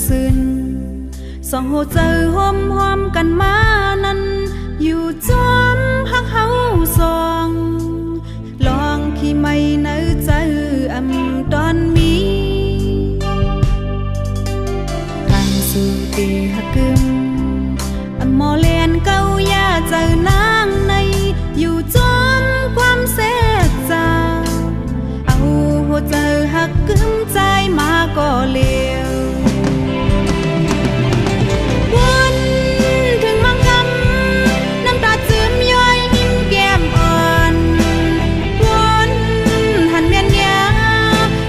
ซึนสองหัวใจห้อมห้อมกันมานั้นอยู่จอมฮักเฮาสองลองขี้ไม่เนื้อใจตอนมีทางสู่ตีฮักกึมมอเลียนเก้ายาเจอนางในอยู่จอมความเสียใจเอาหัวใจฮักกึมใจมาก็เลี้ยววนถึงมังกำน้ำตาซึมย้อยหิมแก้มอ่อนวนหันเวียนยา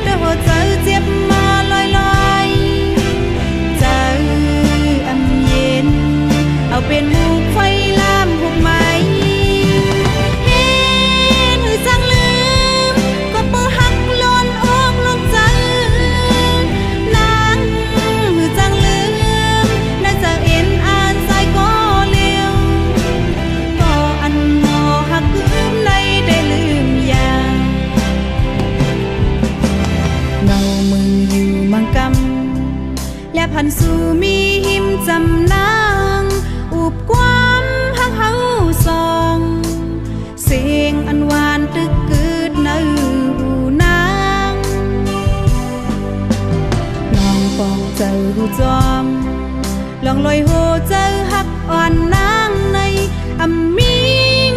ด้วยหัวใจเจ็บมาลอยใจเย็นเอาเป็นหมูไฟลามหุบไหมเห็นหือจังลืมก็เปิดหักลนออกลงใจนางหือจังลืมน่าจะเอ็นอ่านใจก็เลี้ยวก็อันหมอหักลืมในได้ลืมยาเงามืออยู่มังกำและพันสู่มีหิมจำนางอุบความฮักเฮาสองเสียงอันหวานตึกกึดในหูนางลองปองเจอหูจอมลองลอยโหเจอฮักอ่อนนางในมี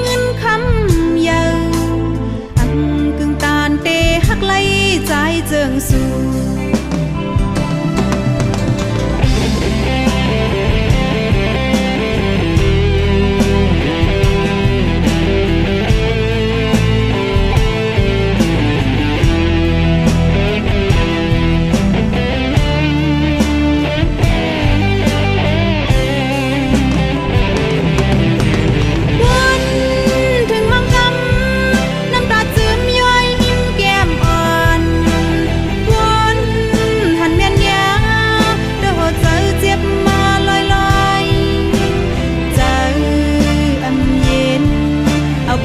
เงินคำเยอะกึ่งตานเตฮักไล่ใจเจิงสู่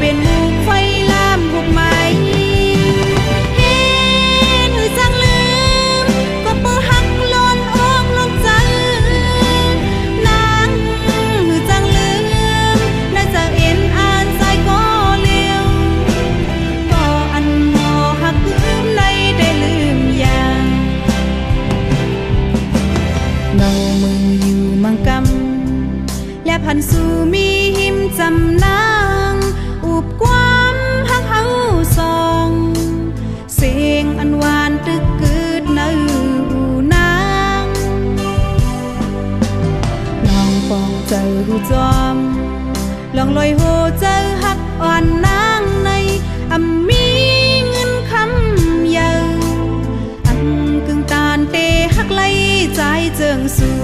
เป็นหมูไฟลามหุบไหมเห็นหือจังลืมก็เปิดหักลนออกลงใจนางหือจังลืมน่าจะเอ็นอ่านใจก็เลี้ยวก็อันหมอหักลืมในได้ลืมยาเงามืออยู่มังกำและพันสู่มีหิมจำนางอุบความฮักเฮาสองเสียงอันหวานตึกกึดในหูนางลองปองเจอหูจอมลองลอยโหเจอฮักอ่อนนางในมีเงินคำเยอะกึ่งตานเตฮักไล่ใจเจิงสู่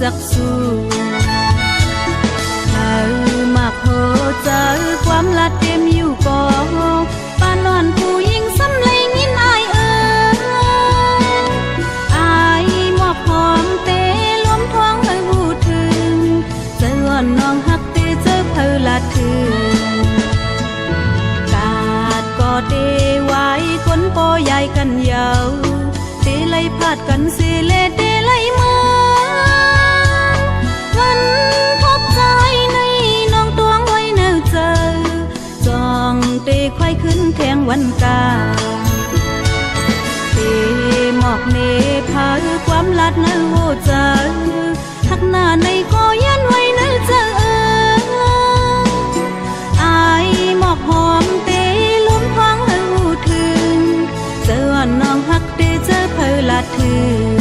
จักสู้เธอมักโหเจอความลัดเต็มอยู่กองปานอนผู้หญิงซ้ำเลยยินอายอายมอบหอมเตล้มท้องให้หูถึงเจออ่อนน้องหักเตเจอเพอลัดถึงกาดก็เตไว้คนโปใหญ่กันยาวเตไลพาดกันเสเลเตไลเมืองวันพบใจในน้องตวงไว้เนื้อเจอจองเตควายขึ้นแทงวันกาเตหมอกเนพาความลัดเนื้อโหเจอทักหน้าในก็ยันไว้เนื้อเจออายหมอกหอมเตล้มท้องให้หูถึงเจออ่อนน้องหักเตเจอเพอลัดถึง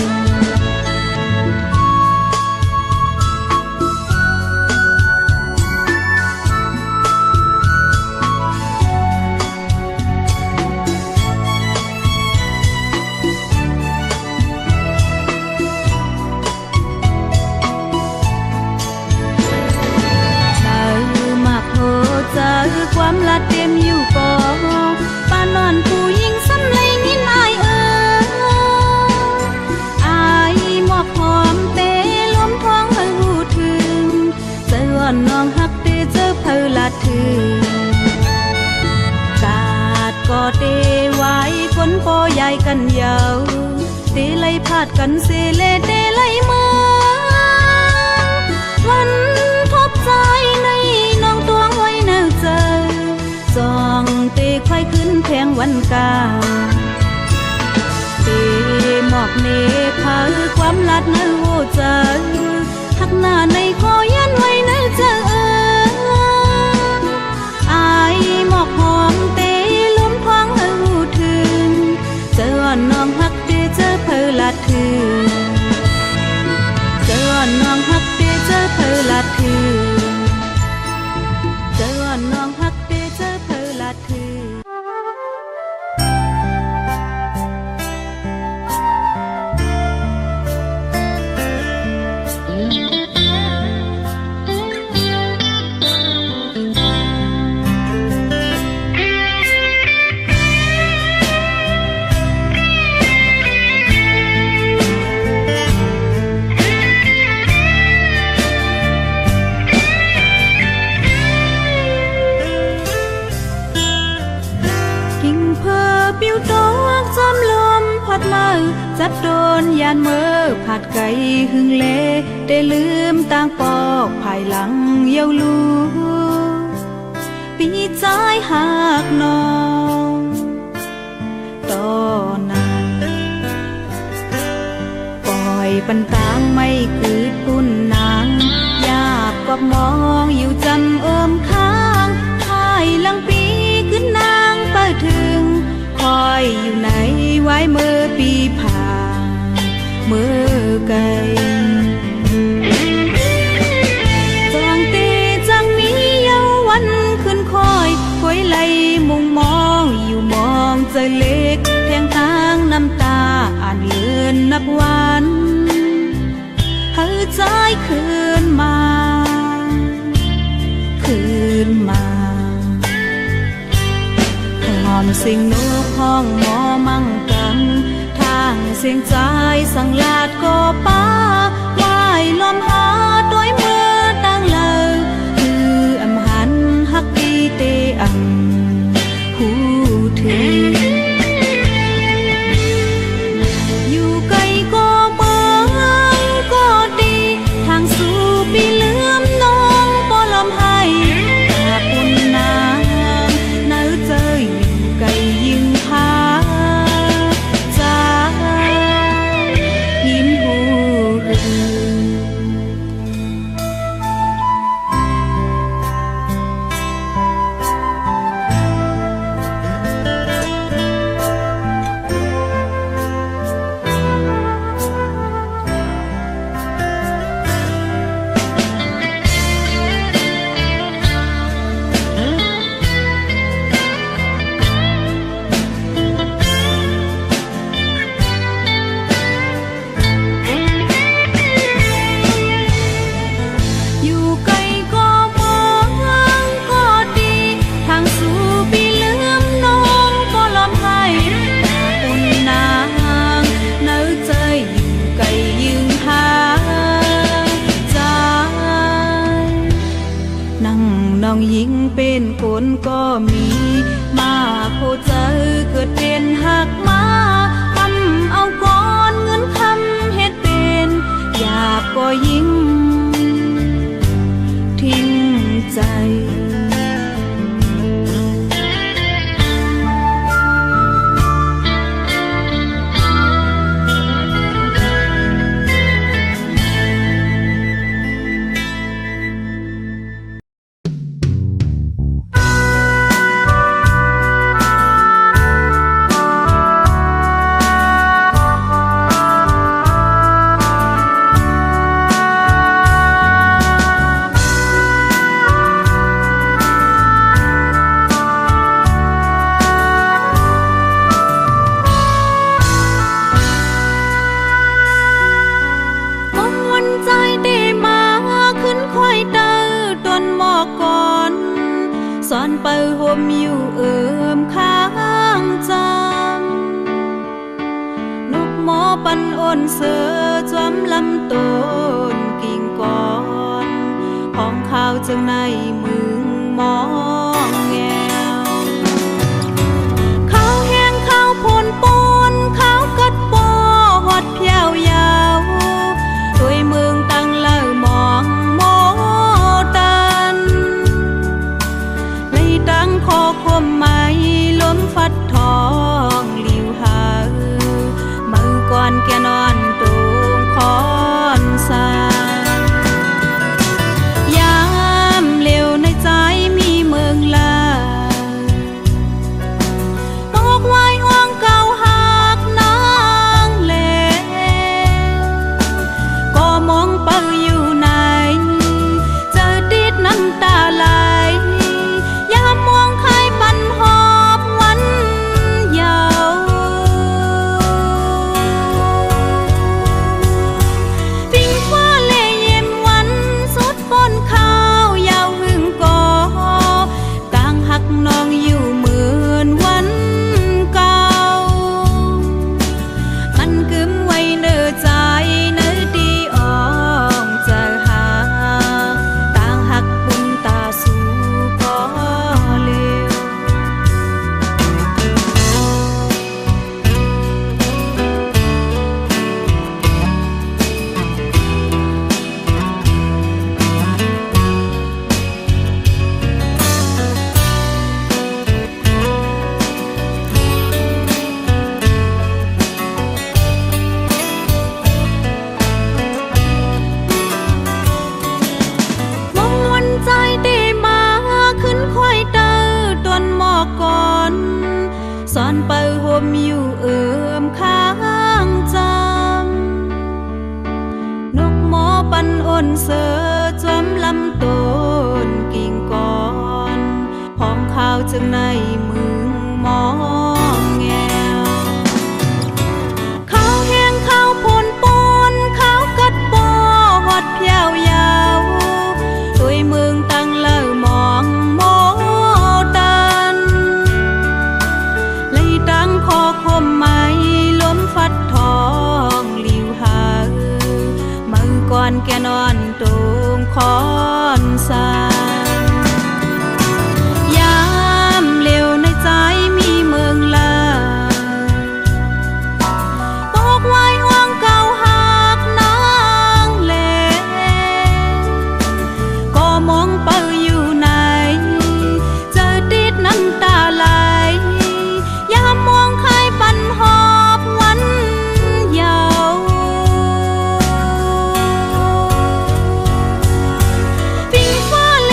ความลัดเต็มอยู่กองปานอนผู้หญิงซ้ำเลยยินอายอายมอบหอมเตล้มท้องให้หูถึงเจออ่อนน้องหักเตเจอเพอลัดถึงกาดก็เตไว้คนโปใหญ่กันยาวเตไลพาดกันเสเลเตไลเมืองวันพบใจในน้องตวงไว้เนื้อเจอจองเตควายขึ้นแทงวันกาเตหมอกเนพาความลัดเนื้อโหเจอหักหน้าในคอยันไว้เนื้อเจออายหมอกหอมเตล้มท้องให้หูถึงเจออ่อนน้องหักเตเจอเพอลัดถึงเจออ่อนน้องหักเตเจอเพอลัดถึงเจออ่อนน้องหักเตเจอเพอลัดถึงปิ้วตกจอมลมพัดมาจับโดนยานเมื่อผัดไก่หึงเลได้ลืมต่างปอกภายหลังเยาลูปีใจหักน้องตอนนั้นปล่อยปันตางไม่คือปุ่นนางยากกบมองอยู่จำค้างภายหลังปีขึ้นนางเปิดถึงคอยอยู่ไหนไว้เมื่อปีผ่านเมื่อไกลจองเตจังมีเยาวันขึ้นคอยคอยไหลมุงมองอยู่มองใจเล็กแทงทางน้ำตาอ่านเลือนนับวันหายใจคืนมาหอมสิ่งนูห้องหมอมั่งกันทางเสียงใจสังลาดก็ป้า ก็มีมาโคเจอเกิดเป็นหักมาทำเอาก้อนเงินคำเฮ็ดเป็นอยากก็ยิ่งทิ้งใจสอนเปิดห่มอยู่ข้างจำนกหมอปันอ่อนเสือจอมลำต้นกิ่งก่อนของข้าวจึงในมึงมองแงวข้าวแห้งข้าวพนปนข้าวกัดปอหอดเพียวยาวด้วยเมืองตั้งเล่ามองโมตันตั้งคอคมไม้ล้มฟัดทองลิวหามือก่อนแกนอนตูงคอนสายามเร็วในใจมีเมืองลาบอกไว้ห้องเก่าหักนางเลก็มองเป้าอยู่ไหนเจอติดน้ำตาไหลสอนเปิดห่มอยู่ข้างจำนกหมอปันอ่อนเสือจอมลำต้นกิ่งก่อนของข้าวจึงในมึงมองแงวข้าวแห้งข้าวพนปนข้าวกัดปอหอดเพียวยาวด้วยเมืองตั้งเล่ามองโมตันตั้งคอคมไม้ล้มฟัดทองลิวหามือก่อนแกนอนตูงคอนสายามเร็วในใจมีเมืองลาบอกไว้ห้องเก่าหักนางเลก็มองเป้าอยู่ไหนเจอติดน้ำตาไหลมองใครปันหอบวันยาวปิงฟ้าเล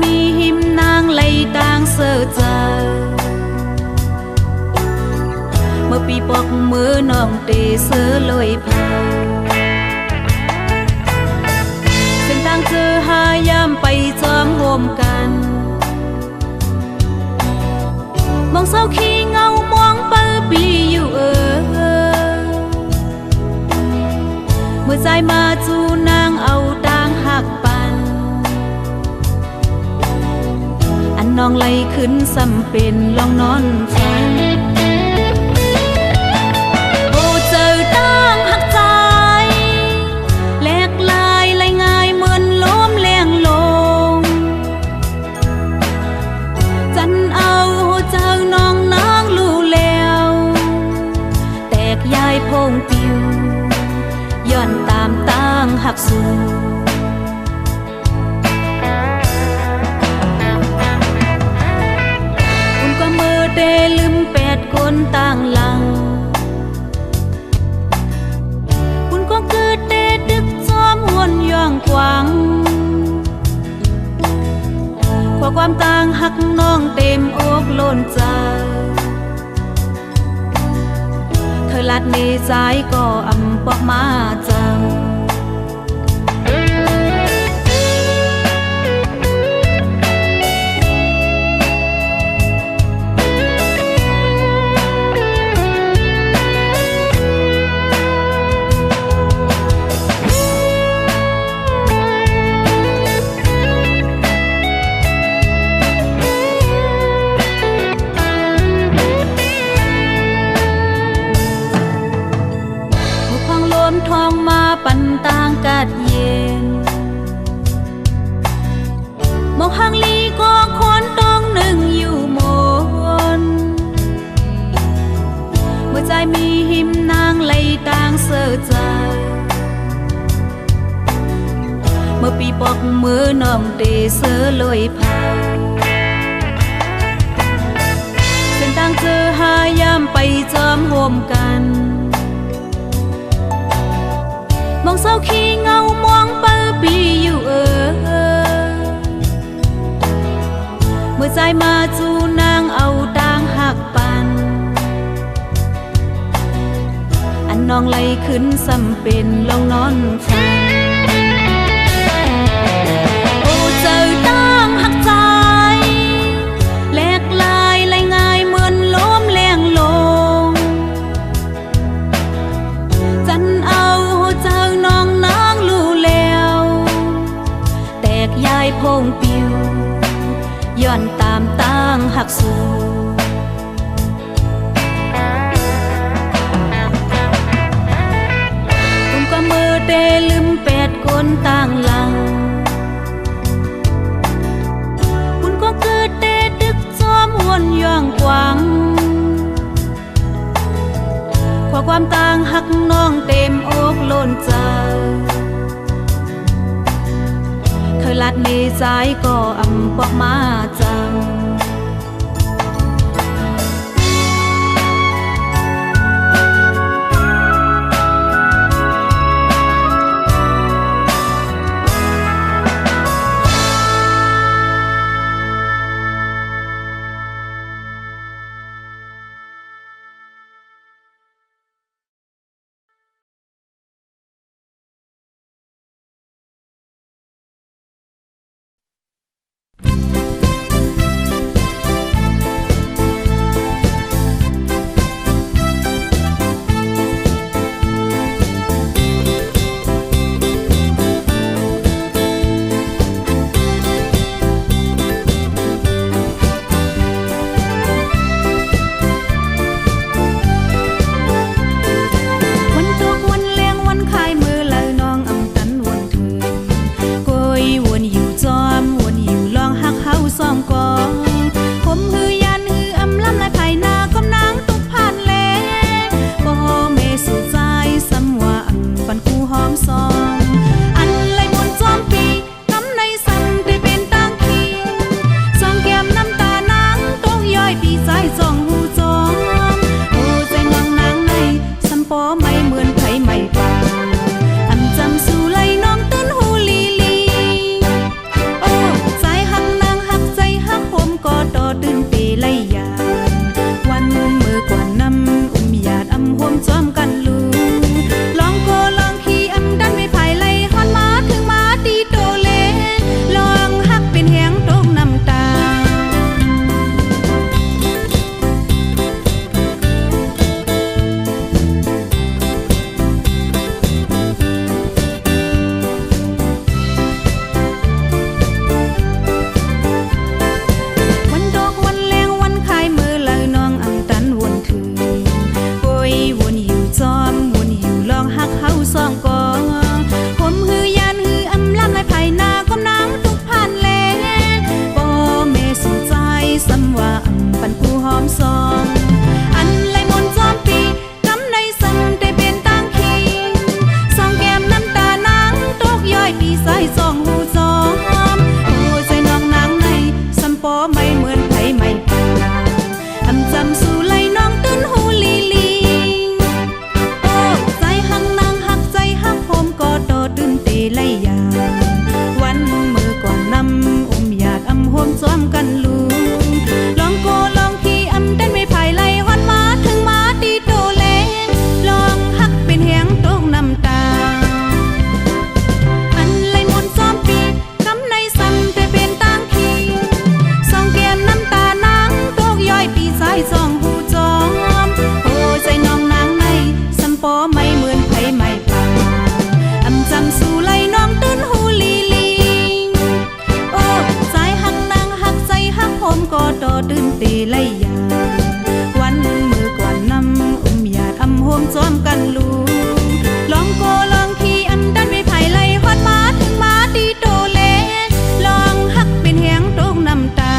มีหิมนางไหลต่างเสือเจอเมื่อปีปอกมือน้องเตเสือลอยเผาเส้นทางเธอหายามไปจอมโฮมกันมองเศร้าขี้เงามองเปิดปีอยู่เมื่อใจมาจูนางเอาต่างหักปันอันน้องไหลขึ้นซ้ำเป็นลองนอนฝันโอ้เจอต่างหักใจแหลกลายไหลง่ายเหมือนล้มแรงลงจันเอาเจอน้องนางลู่แล้วแตกยายพงปิวย้อนตามต่างหักสูคุณก็มือเดลืมแปดคนต่างหลังคุณก็เกิดเดดึกซ้อมหวนย่องกวางขอความต่างหักน้องเต็มอกล้นใจเคยลัดในใจก็อำปอกมาจังทองมาปันต่างกัดเย็นมองห่างลีก็คนต้องหนึ่งอยู่มนเมื่อใจมีหิมนางไหลต่างเสือใจเมื่อปีปอกมือน้องเตเสือลอยเผาเส้นทางเธอหายามไปจอมโฮมกันมองเศร้าขี้เงามองเปิดปีอยู่เมื่อใจมาจูนางเอาต่างหักปันอันน้องไหลขึ้นซ้ำเป็นลองนอนฝันโอ้เจอต่างหักใจแหลกลายไหลง่ายเหมือนล้มแรงลงจันเอาเจอน้องนางลู่แล้วแตกยายพงปิวย้อนตามต่างหักสูคุณก็มือเดลืมแปดคนต่างหลังคุณก็เกิดเดดึกซ้อมหวนย่องกวางขอความต่างหักน้องเต็มอกล้นใจเคยลัดในใจก็อำปอกมาจัง เตไลยาวันมือกว่าน้ำหยาดอำโฮมซ้อมกันลูลองโกลองขี่อันดันไม่ไผ่ไล่ฮอดมาถึงมาตีโตเลลองฮักเป็นแหงตกน้ำตา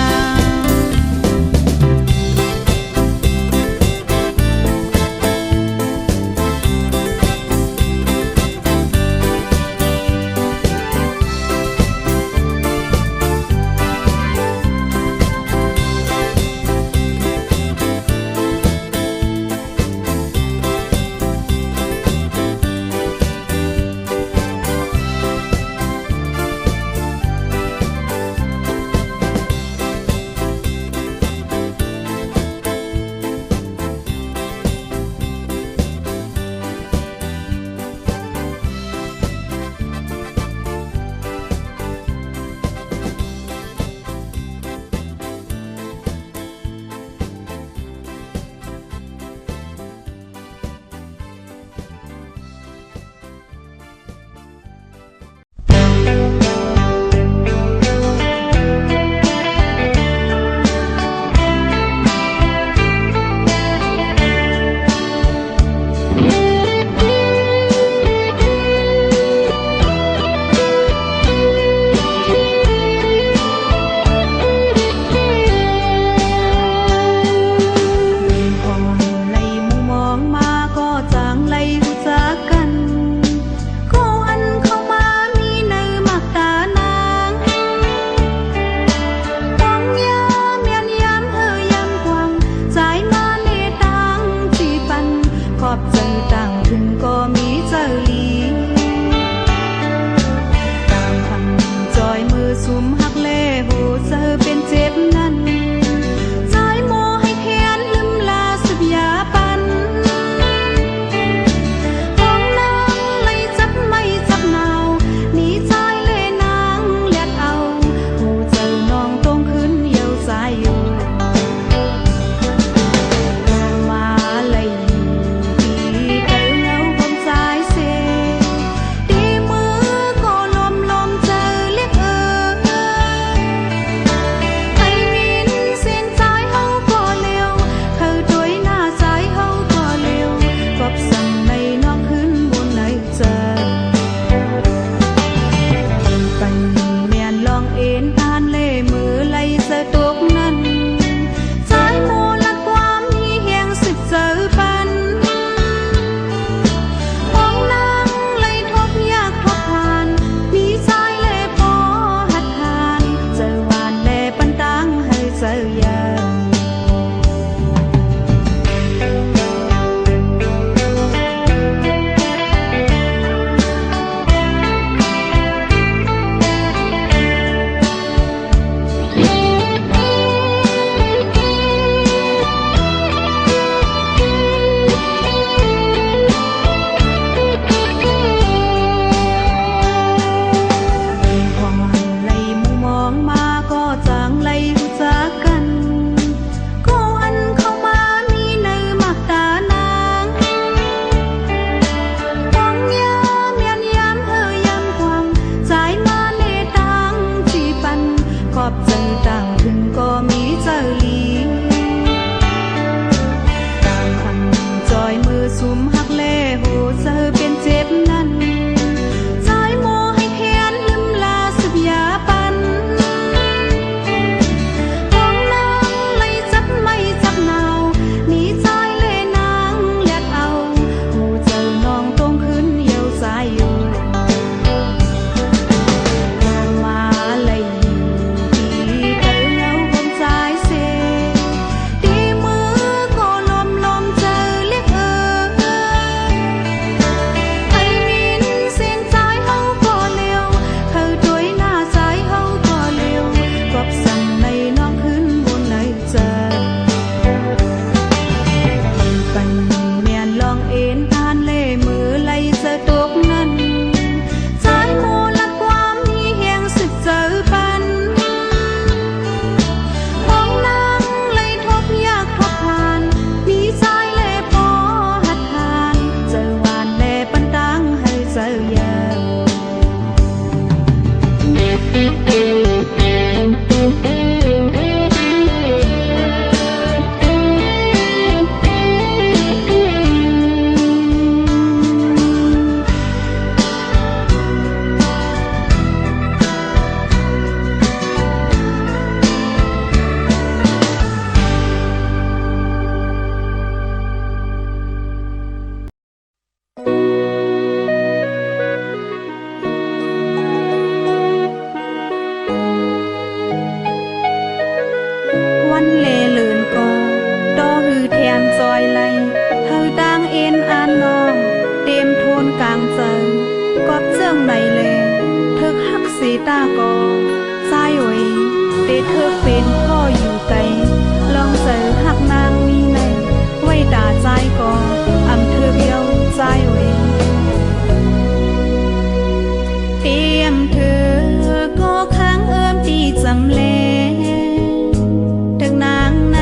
ตาก็ทรายไว้เตเธอเป็นพ่ออยู่ไกลลองเจอหักนางมีในไว้ตาใจก็อำเธอเดียวใจไว้เตรียมเธอก็ค้างเอิมตีจำเลถึงนางใน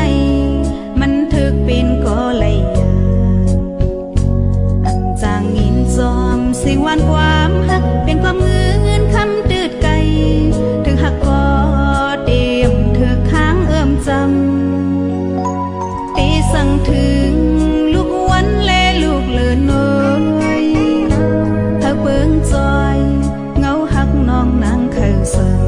มันถึกเป็นก็เลยจางอินจอมสิ่งวันความหักเป็นความเงินคำตืดไกลถึงหักก็เตรียมเธอค้างเอื้อมจำตีสั่งถึงลูกวันและลูกเลินน้อยเธอเบิ่งจอยเงาหักน้องนางเคยสั่ง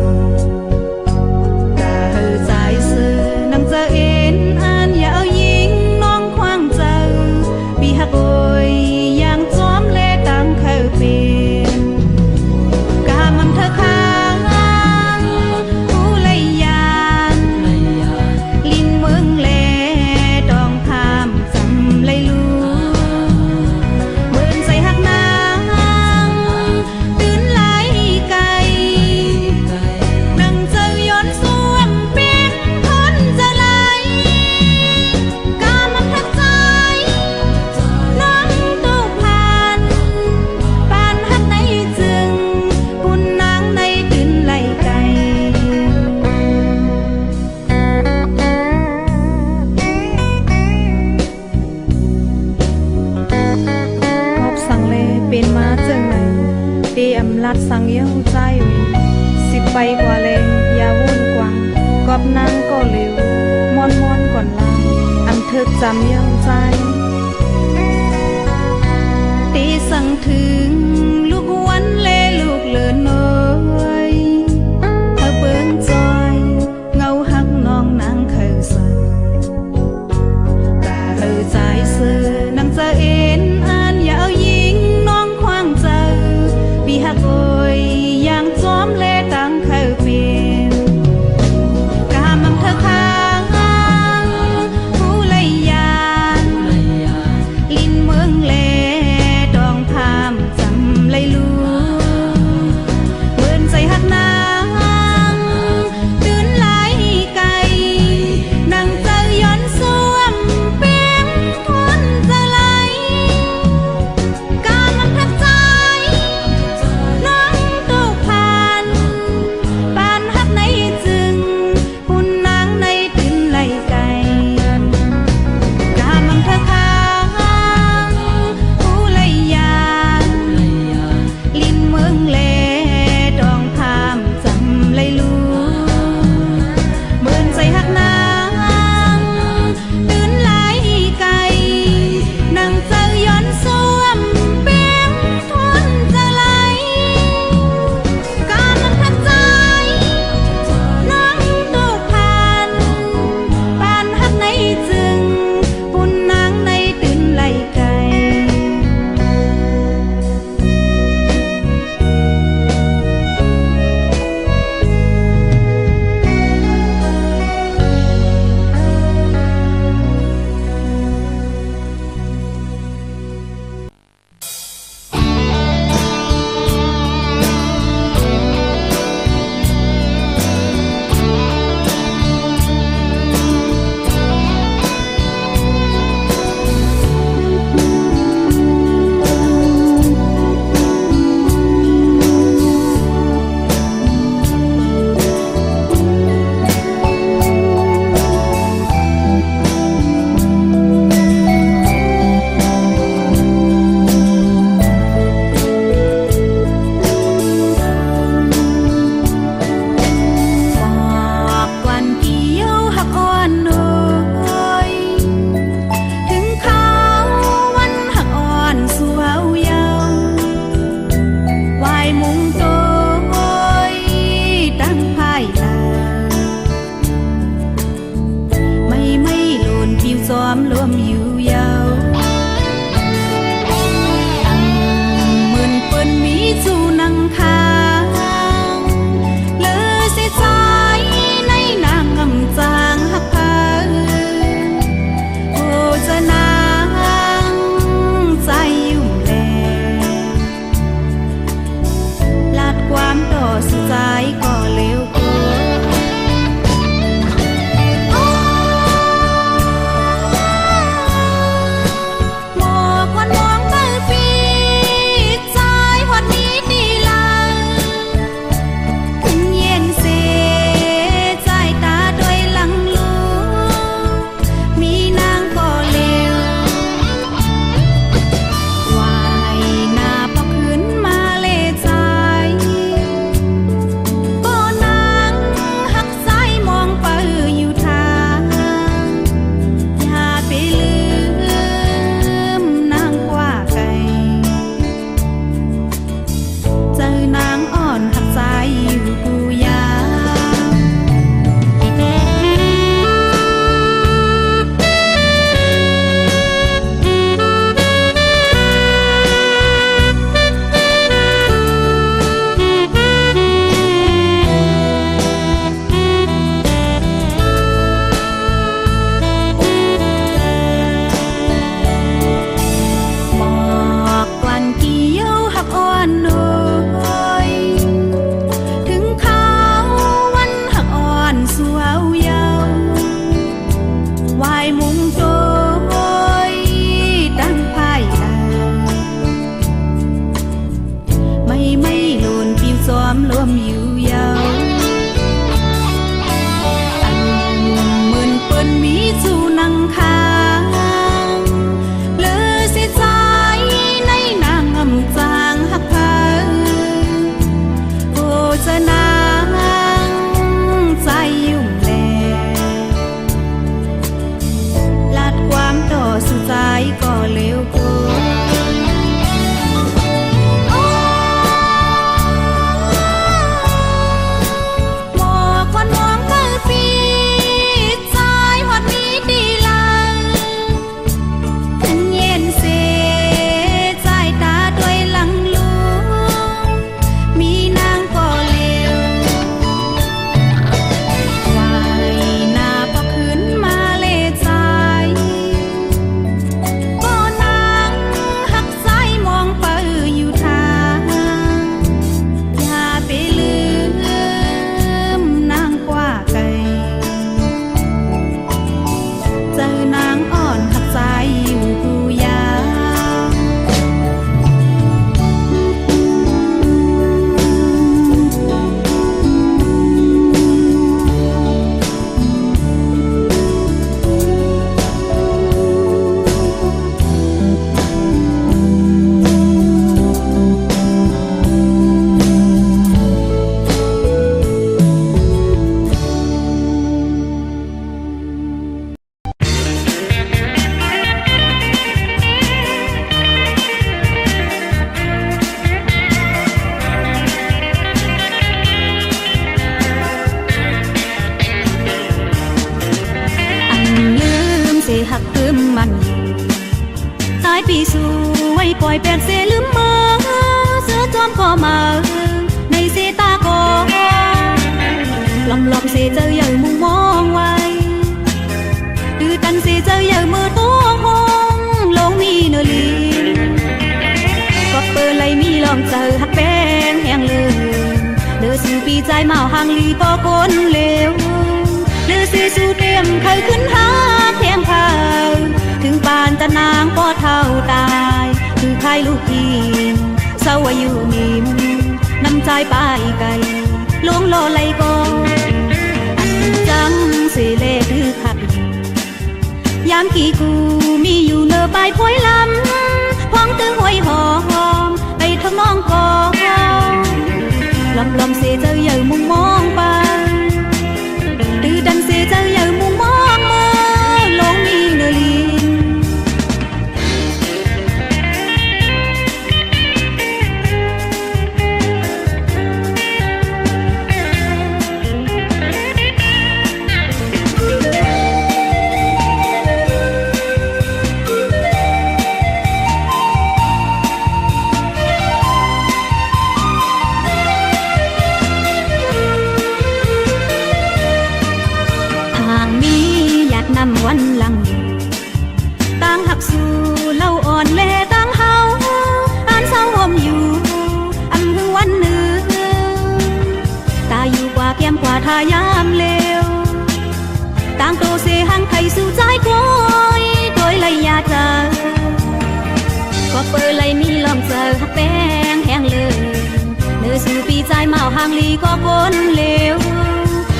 กะเฮอใจซื้อนำเจอเอ็นอ่านอย่าเอายิงน้องควางเจอบีหักโอยอย่างจอมเล่ตังเคยเป็นกามันเธอค้างผู้เลยยานลินเมืองเล่ดองพามจำเลยลูเบิ่งใส่หักนางตื่นไหลไกลนั่งเจอย้อนสวงเป็นคนจะไหลกามันทักใจน้องตู้ผ่านปานหักในจึงปุ่นนางในตื่นไหลไกลพบสั่งเลเป็นมาจังไหนเตรียมลัดสั่งเย้าใจไว้สิบใบกว่าแรงอย่าวุ่นกวังกอบนางก็เร็วมอนมอนก่อนลาอันเธอจำเย้าใจตีสั่งถึงลูกวันและลูกเลินน้อยเธอเบิ่งจอยเงาหักน้องนางเคยสั่งกะเฮอใจซื้อนำเจอเอ็นอ่านอย่าเอายิงน้องควางเจอบีหักโอยอย่างจอมเล่ตังเคยเป็นกามันเธอค้างผู้เลยยานลินเมืองเล่ดองพามจำ เจอนางใจยุ่งแลลาดความต่อสู่ใจก็เร็วเกินหักเติมมันตายปีสวยปล่อยแปดเสลืมมาเสือจอมก็มาในเสตาก็ลำลำเสเจอใหญ่มุงมองไว้ดื้อตันเสเจอใหญ่มือตัวห้องลงมีเนลีก็เปิดไหลมีลองเจอหักแป้งแห้งเลยเดือสู่ปีใจเมาห่างลีก็คนเลวเดือสีสู่เตรียมเคยขึ้นหาเพียงพาถึงปานตะนางก็เท่าตายคือใครลูกทีมเศร้าอยู่นิ่มน้ำใจไปไกลลวงโลไหลก็อันจังเสเลคือขัดยามกี่กูมีอยู่เนอปลายพวยลำพ้องตื้อหวยหอมไปทำมองกอลำเสเจอใหญ่มุงมองไปดื้อดันเสเจอใหญ่มุงมองมาลงมีเนลีนำวันหลังตั้งหักสู่เล่าอ่อนแลตั้งเฮาอ่านเศร้าห่มอยู่อำถึงวันหนึ่งตาอยู่กว่าแก้มกว่าทายามเลวตั้งโตเสหังไทยสู่ใจก้อยก้อยไหลยาเจอก็เปิดไหลมีลองเจอหักแป้งแห้งเลยเนื้อสู่ปีใจเมาห่างลีก็คนเลว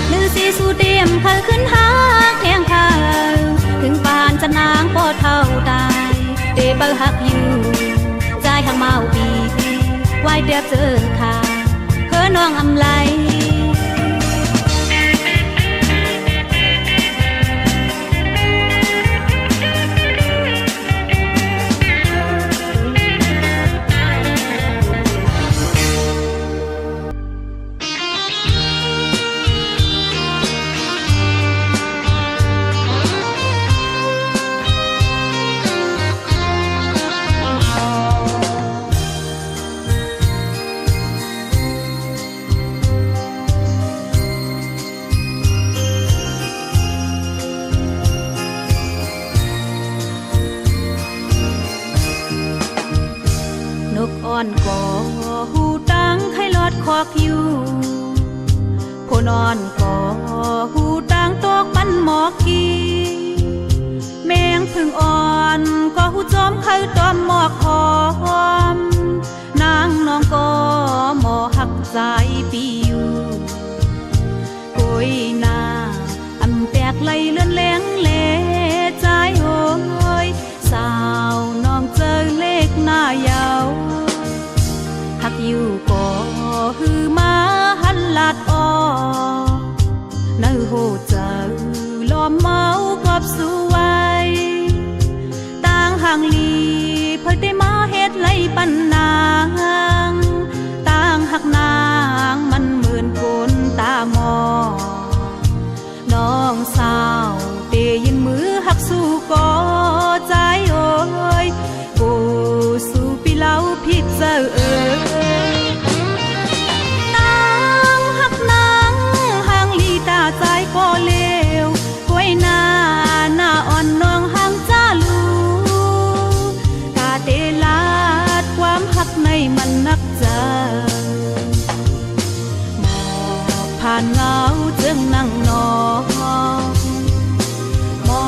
เนื้อสีสู่เตรียมเคยขึ้นหาแห้งพาถึงปานจะนางก็เท่าตายเตเปิลหักอยู่ใจหักเมาปีไว้เดียบเจอค่ะเพื่อน้องอำไลนกอ่อนก่อหูตั้งให้ลอดคอกอยู่ผู้นอนก่อหูตั้งตกปันหมอกกีแมงพึ่งอ่อนก็หูจอมเขาจอมหมอกหอมนางน้องก็หมอหักใจปีอยู่กุยนาอำแตกไหลเลื่อนแรงเลใจโอยสาวน้องเจอเลขหน้ายาวหักอยู่ก็ฮือมาหัน ปันนางต่างหักนางมันหมื่นคนตามองน้องสาวเตยินมือหักสู้ก่อใจโอ้ยโอ้สู้ปีเล่าพิกเจอต่างหักนางห่างลีตาใจก็เลวกวยหน้าอ่อนน้องห่างจ้าลูกาเตลาดความหักในมันนักเจอหมอกผ่านเงาจึงนั่งนอนหมอ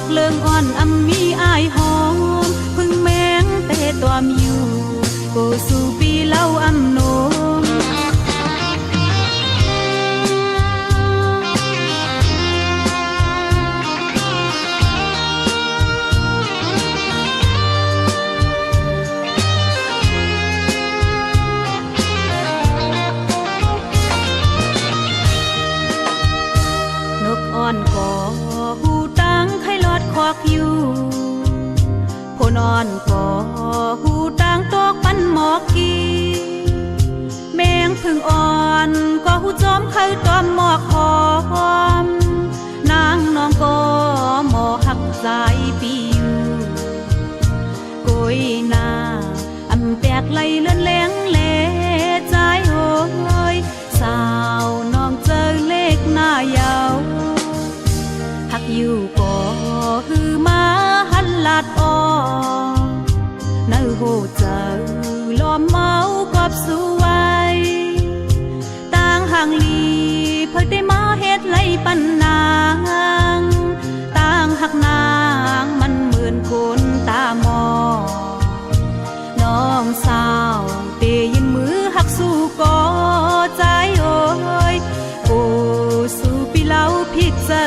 กเลื่องอ่อนอำมีอายหอมพึ่งแมงเตตัวมอยู่กูสู่ปีเล่าอำนมนกอ่อนก่อหูตั้งไข่ลอดคอกอยู่พนอนก่อหูตั้งตอกปันหมอกกีแมงพึ่งอ่อนก็หูจอมไข่ตอมหมอกหอมนางน้องก็หมอหักใจปีอยู่กุยหน้าอำแปกไหลเลื่อนแหลงเลใจโอ้ยสาวน้องเจอเลขหน้ายาวหักอยู่ก็คือมาหันลาดออกเนื้อโหเจอล้อมเมากอบสู้ไว้ต่างห่างลีเพิ่งได้มาเฮ็ดไล่ปันนางต่างหักนางมันหมื่นคนตามองน้องสาวเตยินมือหักสู้ก่อใจโอ้ยโอ้สู้ปีเล่าพิกเจอ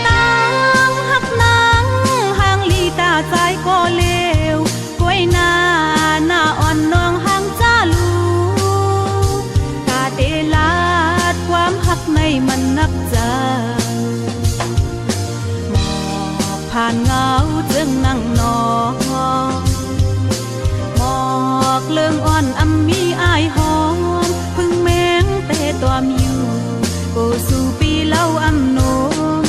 ต่างหักนางห่างลีตาใจก็เลวกวยหน้าอ่อนน้องห่างจ้าลูกาเตลาดความหักในมันนักเจอหมอกผ่านเงาจึงนั่งนอนหมอกเลื่องอ่อนอำมีอายหอมพึ่งแมงเตตัวมอยู่กูสู่ปีเล่าอำนม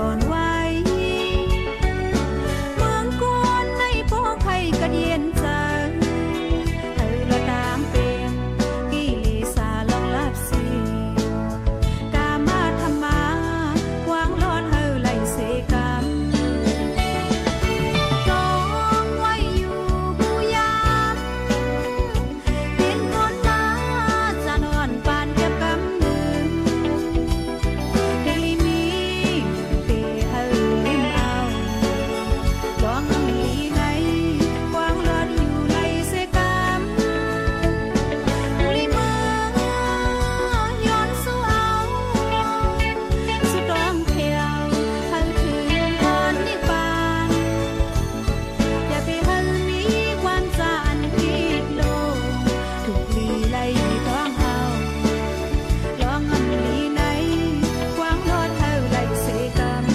อนไว้เมืองกวนในพวกใครกระเดียนใจเธอละตามเป็นกิเลสาลองลับสิกามาธรรมาวางร้อนเฮอไหลเสกรรมจองไว้อยู่ผู้ยามเป็นคนมาจะนอนปานเก็บกำมือเดลิมีเตเฮอริมเอาดองมีในวางร้อนอยู่ในเสกรรมลิเมืองย้อนสู้เอาสุดร้องเพียวเฮอถึงอ่อนนิบานอย่าไปเฮอมีความจานผิดโลกถูกลีไล่ท้องเฮาลองอำลีในวางร้อนเฮอไหลเสกรรม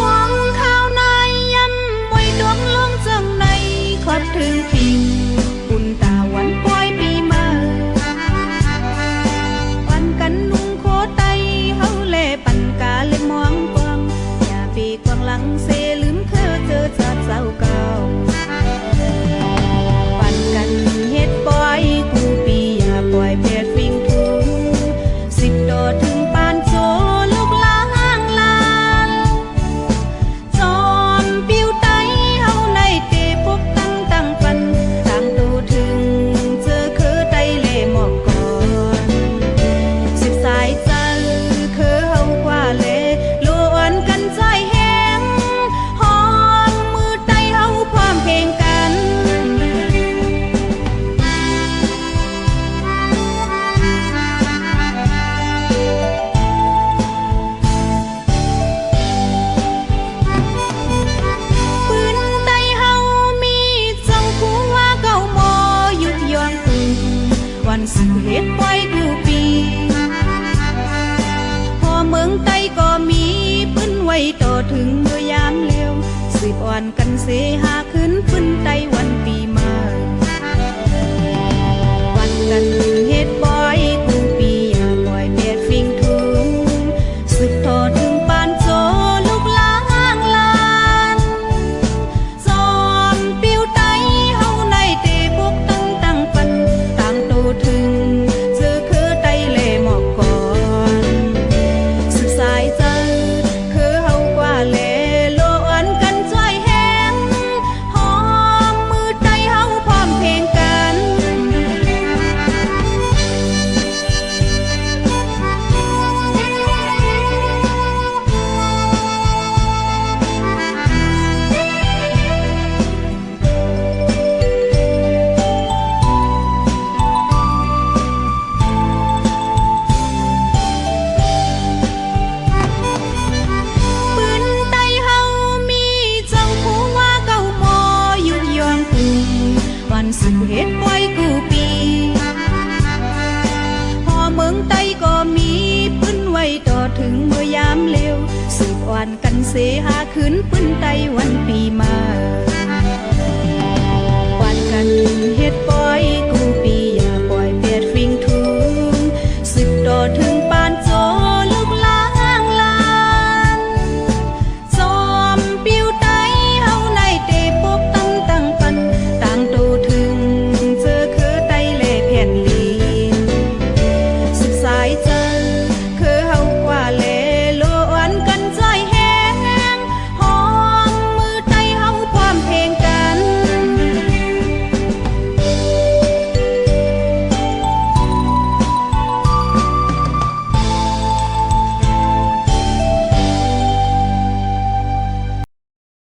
Hoàng khao nai yăm mùi đuông lương dâng này khót thương tình bùn tàวันปอยปีมาวันกันนุ่งโคไตเฮาเล่ปันกาเล่มองกวางอย่าปีกวางหลังเสลืมเธอจัดเศร้าเก่าปันกันเฮ็ดปอยกูปีอย่าปล่อยเพดฟิงทุงสิบโดดถึงปานโจลูกล้างลานจอมปิวไตเฮาในเตพบตั้งฟันต่างตูถึงเจอคือไตเล่หมอกก่อนสิบสายใจคือเฮาคว้าเล่ล้วนกันใจแห้งหอมมือไตเฮาพร้อมเพลงกัน ปืนไตเฮามีจังคูว่าเก่าหมอหยุดย้อนตึงวันสิเฮ็ดปล่อยกูปีพอเมืองไตก็มีปืนไว้ต่อถึงเมื่อยามเร็วสืบอ่อนกันเสหาขึ้นปืนไตวัน